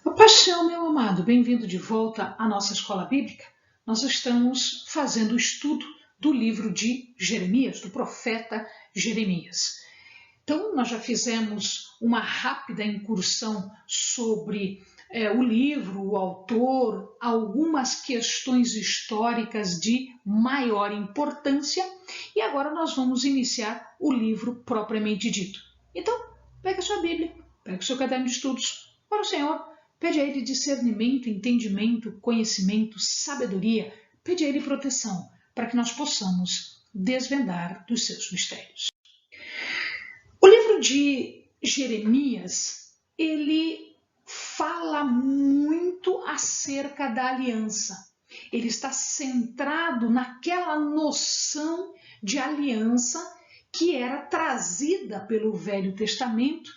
A paixão, meu amado, bem-vindo de volta à nossa escola bíblica. Nós estamos fazendo o estudo do livro de Jeremias, do profeta Jeremias. Então, nós já fizemos uma rápida incursão sobre o livro, o autor, algumas questões históricas de maior importância e agora nós vamos iniciar o livro propriamente dito. Então, pega a sua Bíblia, pega o seu caderno de estudos para o Senhor. Pede a Ele discernimento, entendimento, conhecimento, sabedoria. Pede a Ele proteção, para que nós possamos desvendar dos seus mistérios. O livro de Jeremias, ele fala muito acerca da aliança. Ele está centrado naquela noção de aliança que era trazida pelo Velho Testamento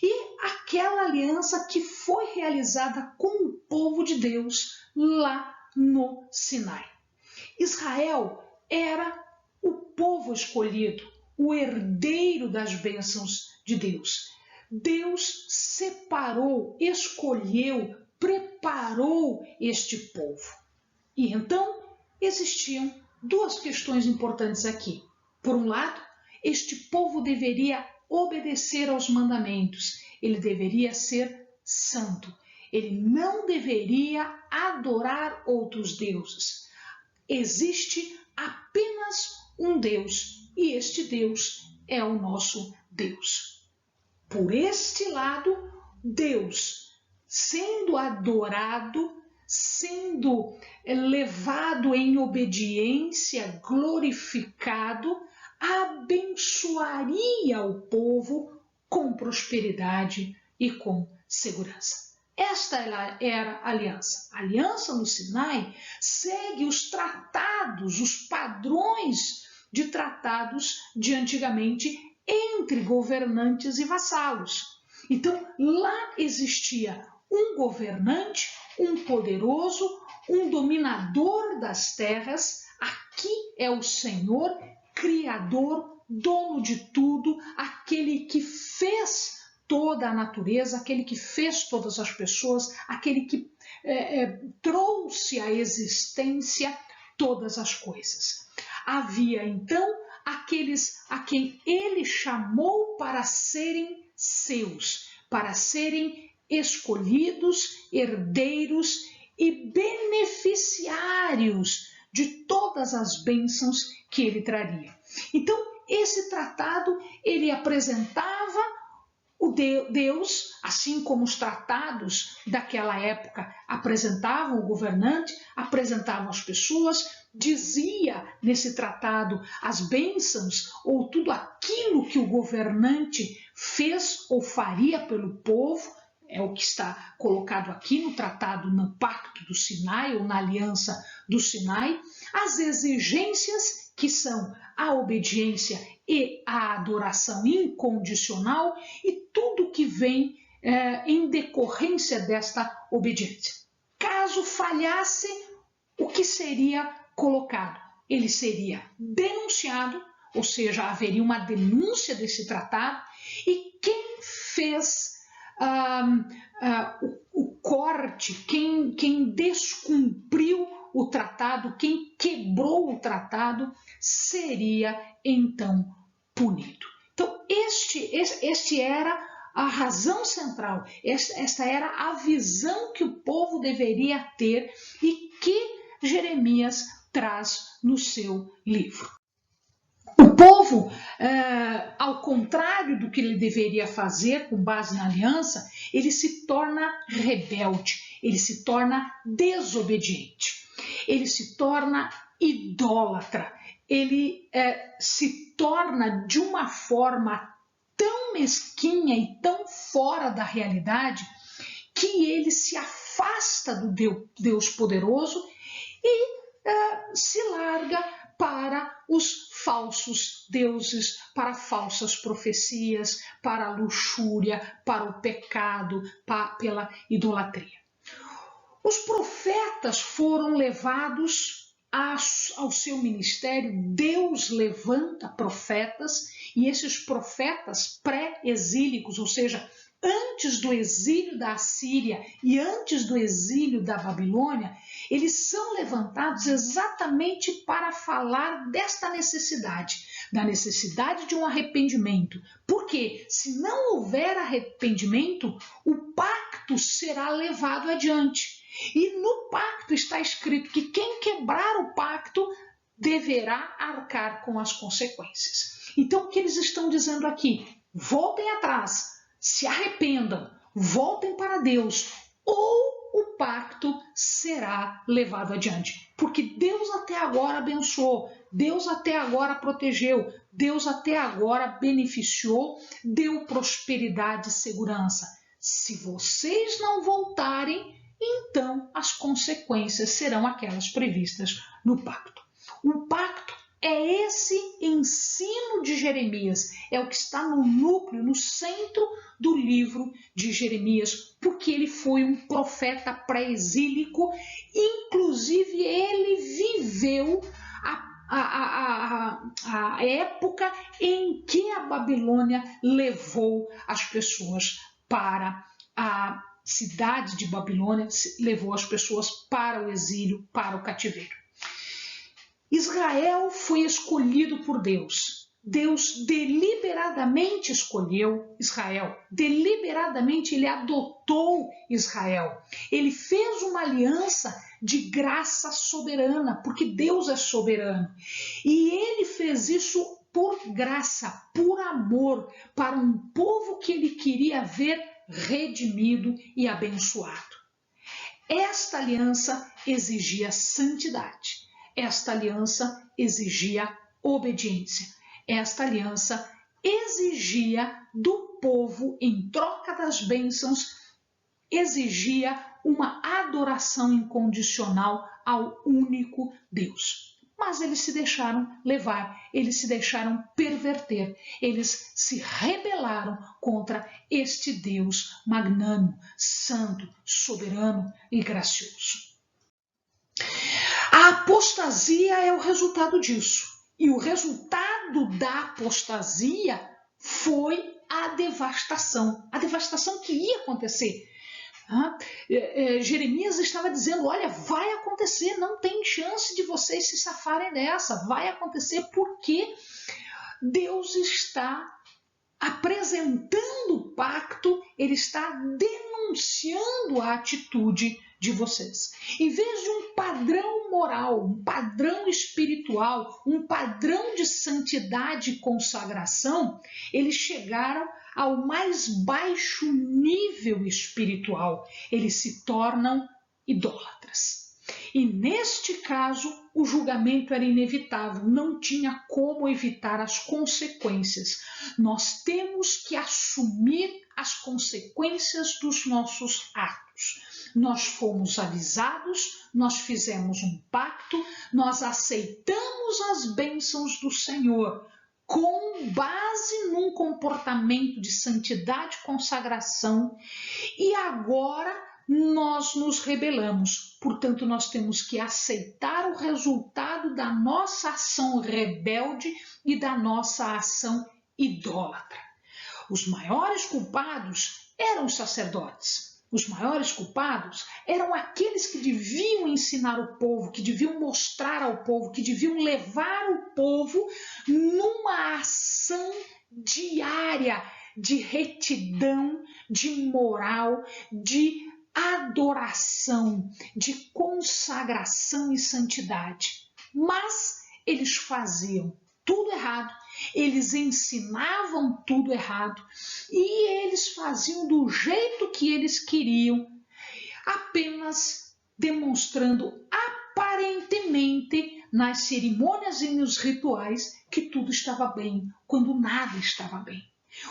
e aquela aliança que foi realizada com o povo de Deus lá no Sinai. Israel era o povo escolhido, o herdeiro das bênçãos de Deus. Deus separou, escolheu, preparou este povo. E então existiam duas questões importantes aqui. Por um lado, este povo deveria obedecer aos mandamentos, ele deveria ser santo, ele não deveria adorar outros deuses. Existe apenas um Deus e este Deus é o nosso Deus. Por este lado, Deus sendo adorado, sendo levado em obediência, glorificado, abençoaria o povo com prosperidade e com segurança. Esta era a aliança. A aliança no Sinai segue os tratados, os padrões de tratados de antigamente entre governantes e vassalos. Então, lá existia um governante, um poderoso, um dominador das terras. Aqui é o Senhor, Criador, dono de tudo, aquele que fez toda a natureza, aquele que fez todas as pessoas, aquele que trouxe à existência todas as coisas. Havia então aqueles a quem ele chamou para serem seus, para serem escolhidos, herdeiros e beneficiários de todas as bênçãos que ele traria. Então, esse tratado, ele apresentava o Deus, assim como os tratados daquela época apresentavam o governante, apresentavam as pessoas, dizia nesse tratado as bênçãos ou tudo aquilo que o governante fez ou faria pelo povo. É o que está colocado aqui no tratado, no Pacto do Sinai ou na Aliança do Sinai, as exigências que são a obediência e a adoração incondicional e tudo que vem em decorrência desta obediência. Caso falhasse, o que seria colocado? Ele seria denunciado, ou seja, haveria uma denúncia desse tratado e quem fez o corte, quem descumpriu o tratado, quem quebrou o tratado, seria então punido. Então, este era a razão central, esta era a visão que o povo deveria ter e que Jeremias traz no seu livro. O povo, ao contrário do que ele deveria fazer com base na aliança, ele se torna rebelde, ele se torna desobediente, ele se torna idólatra, ele se torna de uma forma tão mesquinha e tão fora da realidade que ele se afasta do Deus poderoso e se larga para os falsos deuses, para falsas profecias, para a luxúria, para o pecado, pela idolatria. Os profetas foram levados ao seu ministério. Deus levanta profetas e esses profetas pré-exílicos, ou seja, antes do exílio da Assíria e antes do exílio da Babilônia, eles são levantados exatamente para falar desta necessidade, da necessidade de um arrependimento. Porque se não houver arrependimento, o pacto será levado adiante. E no pacto está escrito que quem quebrar o pacto deverá arcar com as consequências. Então, o que eles estão dizendo aqui? Voltem atrás, se arrependam, voltem para Deus, ou o pacto será levado adiante. Porque Deus até agora abençoou, Deus até agora protegeu, Deus até agora beneficiou, deu prosperidade e segurança. Se vocês não voltarem, então as consequências serão aquelas previstas no pacto. O pacto é esse ensino de Jeremias, é o que está no núcleo, no centro do livro de Jeremias, porque ele foi um profeta pré-exílico, inclusive ele viveu a época em que a Babilônia levou as pessoas para a cidade de Babilônia, levou as pessoas para o exílio, para o cativeiro. Israel foi escolhido por Deus. Deus deliberadamente escolheu Israel. Deliberadamente ele adotou Israel. Ele fez uma aliança de graça soberana, porque Deus é soberano. E ele fez isso por graça, por amor, para um povo que ele queria ver redimido e abençoado. Esta aliança exigia santidade. Esta aliança exigia obediência. Esta aliança exigia do povo, em troca das bênçãos, exigia uma adoração incondicional ao único Deus. Mas eles se deixaram levar, eles se deixaram perverter, eles se rebelaram contra este Deus magnânimo, santo, soberano e gracioso. A apostasia é o resultado disso. E o resultado da apostasia foi a devastação. A devastação que ia acontecer. Jeremias estava dizendo, olha, vai acontecer, não tem chance de vocês se safarem dessa. Vai acontecer porque Deus está apresentando o pacto, ele está denunciando a atitude de vocês. Em vez de um padrão moral, um padrão espiritual, um padrão de santidade e consagração, eles chegaram ao mais baixo nível espiritual. Eles se tornam idólatras. E neste caso, o julgamento era inevitável, não tinha como evitar as consequências. Nós temos que assumir as consequências dos nossos atos. Nós fomos avisados, nós fizemos um pacto, nós aceitamos as bênçãos do Senhor, com base num comportamento de santidade e consagração, e agora nós nos rebelamos. Portanto, nós temos que aceitar o resultado da nossa ação rebelde e da nossa ação idólatra. Os maiores culpados eram os sacerdotes. Os maiores culpados eram aqueles que deviam ensinar o povo, que deviam mostrar ao povo, que deviam levar o povo numa ação diária de retidão, de moral, de adoração, de consagração e santidade. Mas eles faziam tudo errado, eles ensinavam tudo errado e eles faziam do jeito que eles queriam, apenas demonstrando aparentemente nas cerimônias e nos rituais que tudo estava bem, quando nada estava bem.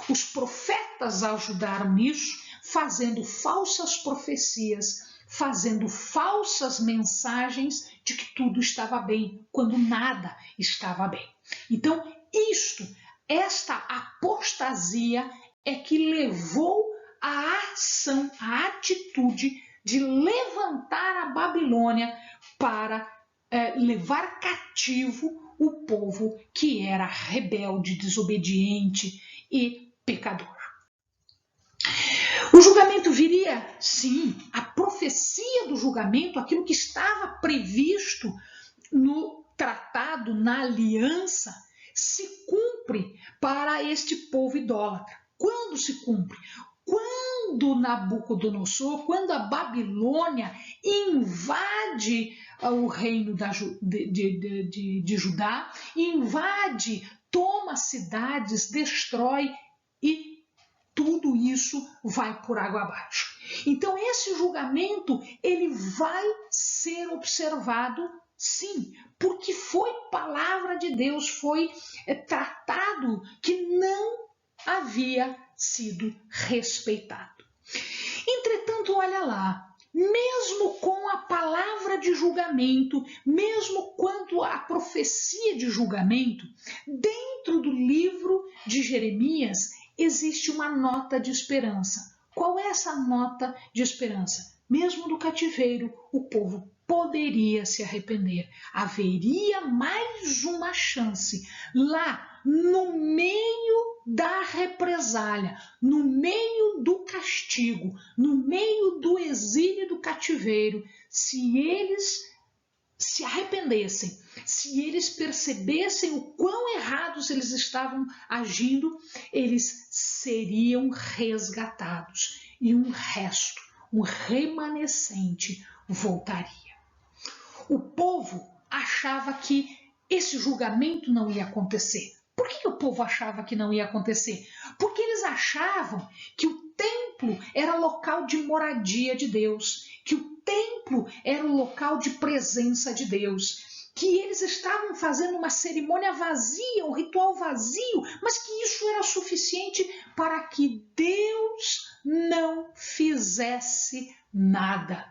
Os profetas ajudaram nisso, fazendo falsas profecias, fazendo falsas mensagens de que tudo estava bem, quando nada estava bem. Então, esta apostasia é que levou a ação, a atitude de levantar a Babilônia para levar cativo o povo que era rebelde, desobediente e pecador. O julgamento viria, sim, a profecia do julgamento, aquilo que estava previsto no tratado, na aliança, se cumpre para este povo idólatra. Quando se cumpre? Quando Nabucodonosor, quando a Babilônia invade o reino de Judá, invade, toma cidades, destrói e tudo isso vai por água abaixo. Então esse julgamento ele vai ser observado, sim, porque foi palavra de Deus, foi tratado que não havia sido respeitado. Entretanto, olha lá, mesmo com a palavra de julgamento, mesmo quanto à profecia de julgamento, dentro do livro de Jeremias existe uma nota de esperança. Qual é essa nota de esperança? Mesmo do cativeiro, o povo poderia se arrepender. Haveria mais uma chance lá no meio da represália, no meio do castigo, no meio do exílio e do cativeiro, se eles se arrependessem, se eles percebessem o quão errados eles estavam agindo, eles seriam resgatados e um resto, um remanescente voltaria. O povo achava que esse julgamento não ia acontecer. Por que o povo achava que não ia acontecer? Porque eles achavam que o templo era local de moradia de Deus, que o templo era o local de presença de Deus, que eles estavam fazendo uma cerimônia vazia, um ritual vazio, mas que isso era suficiente para que Deus não fizesse nada.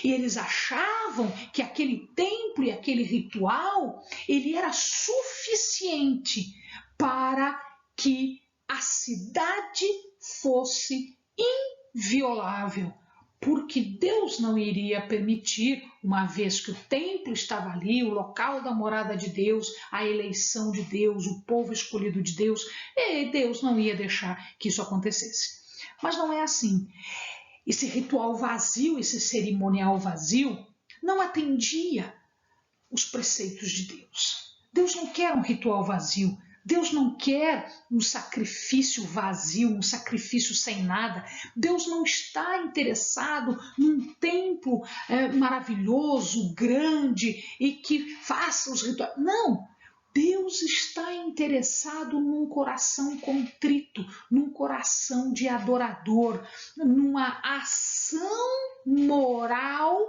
E eles achavam que aquele templo e aquele ritual, ele era suficiente para que a cidade fosse inviolável, porque Deus não iria permitir, uma vez que o templo estava ali, o local da morada de Deus, a eleição de Deus, o povo escolhido de Deus, e Deus não ia deixar que isso acontecesse. Mas não é assim. Esse ritual vazio, esse cerimonial vazio, não atendia os preceitos de Deus. Deus não quer um ritual vazio. Deus não quer um sacrifício vazio, um sacrifício sem nada. Deus não está interessado num templo maravilhoso, grande e que faça os rituais. Não! Deus está interessado num coração contrito, num coração de adorador, numa ação moral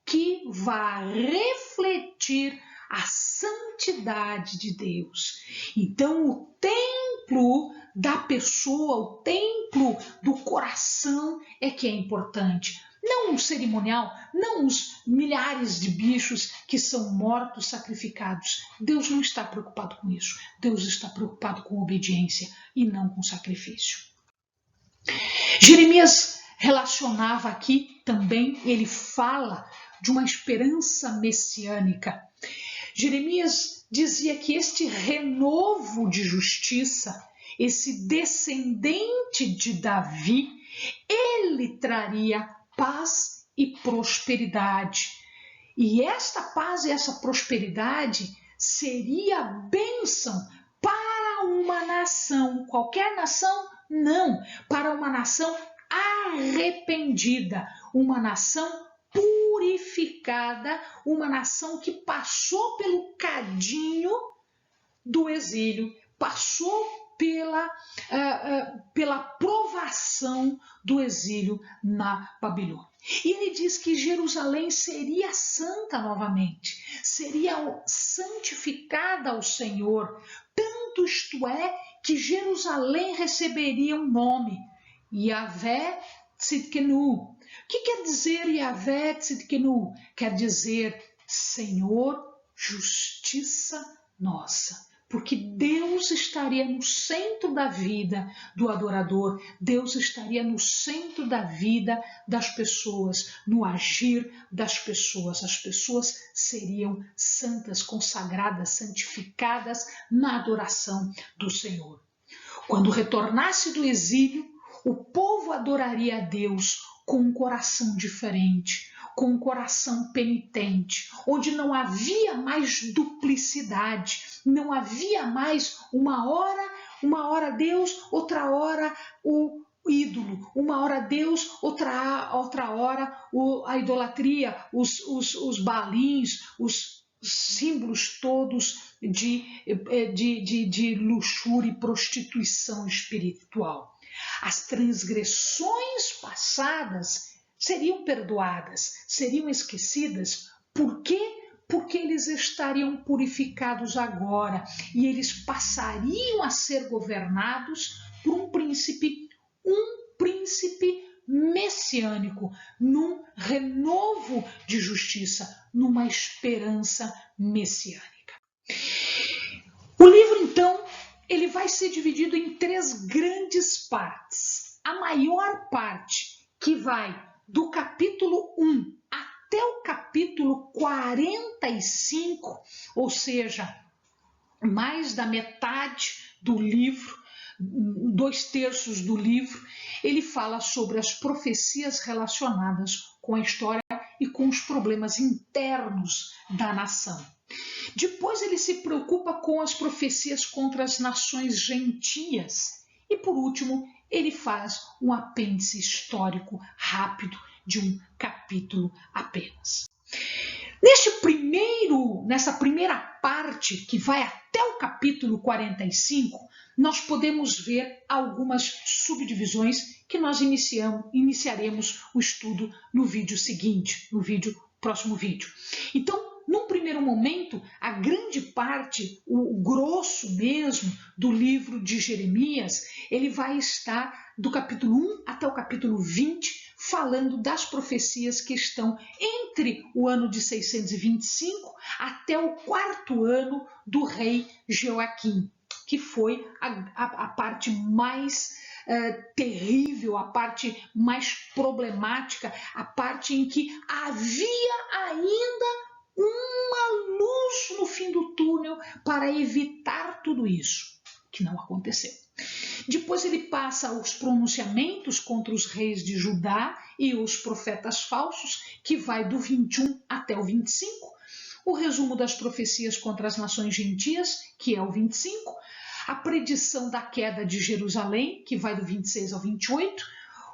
que vai refletir a santidade de Deus. Então, o templo da pessoa, o templo do coração é que é importante. Não um cerimonial, não os milhares de bichos que são mortos, sacrificados. Deus não está preocupado com isso. Deus está preocupado com obediência e não com sacrifício. Jeremias relacionava aqui também, ele fala de uma esperança messiânica. Jeremias dizia que este renovo de justiça, esse descendente de Davi, ele traria paz e prosperidade. E esta paz e essa prosperidade seria bênção para uma nação. Qualquer nação? Não. Para uma nação arrependida, uma nação purificada, uma nação que passou pelo cadinho do exílio, passou pela provação do exílio na Babilônia. E ele diz que Jerusalém seria santa novamente, seria santificada ao Senhor, tanto isto é que Jerusalém receberia um nome, Yahvé Tzidkenu. O que quer dizer Yahvé Tzidkenu? Quer dizer Senhor, justiça nossa. Porque Deus estaria no centro da vida do adorador, Deus estaria no centro da vida das pessoas, no agir das pessoas. As pessoas seriam santas, consagradas, santificadas na adoração do Senhor. Quando retornasse do exílio, O povo adoraria a Deus com um coração diferente, com um coração penitente, onde não havia mais duplicidade, não havia mais uma hora Deus, outra hora o ídolo, uma hora Deus, outra hora a idolatria, os balins, os símbolos todos de luxúria e prostituição espiritual. As transgressões passadas seriam perdoadas, seriam esquecidas. Por quê? Porque eles estariam purificados agora e eles passariam a ser governados por um príncipe messiânico, num renovo de justiça, numa esperança messiânica. O livro, então, ele vai ser dividido em 3 grandes partes. A maior parte, que vai do capítulo 1 até o capítulo 45, ou seja, mais da metade do livro, 2/3 do livro, ele fala sobre as profecias relacionadas com a história e com os problemas internos da nação. Depois ele se preocupa com as profecias contra as nações gentias. E por último, ele faz um apêndice histórico rápido de um capítulo apenas. Nessa primeira parte, que vai até o capítulo 45, nós podemos ver algumas subdivisões que nós iniciaremos o estudo no vídeo seguinte, próximo vídeo. Então, num primeiro momento, a grande parte, o grosso mesmo do livro de Jeremias, ele vai estar do capítulo 1 até o capítulo 20, falando das profecias que estão entre o ano de 625 até o 4º ano do rei Joaquim, que foi a parte mais terrível, a parte mais problemática, a parte em que havia ainda uma luz no fim do túnel para evitar tudo isso, que não aconteceu. Depois ele passa os pronunciamentos contra os reis de Judá e os profetas falsos, que vai do 21 até o 25. O resumo das profecias contra as nações gentias, que é o 25. A predição da queda de Jerusalém, que vai do 26 ao 28.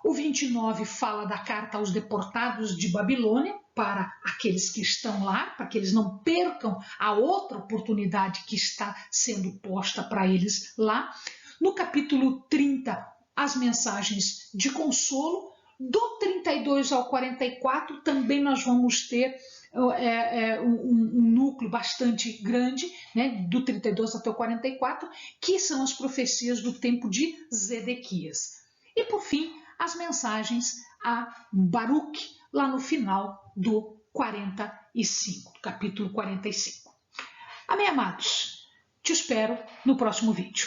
O 29 fala da carta aos deportados de Babilônia, para aqueles que estão lá, para que eles não percam a outra oportunidade que está sendo posta para eles lá. No capítulo 30, as mensagens de consolo. Do 32 ao 44, também nós vamos ter um núcleo bastante grande, né, do 32 até o 44, que são as profecias do tempo de Zedequias. E, por fim, as mensagens a Baruque, lá no final do 45, do capítulo 45. Amém, amados? Te espero no próximo vídeo.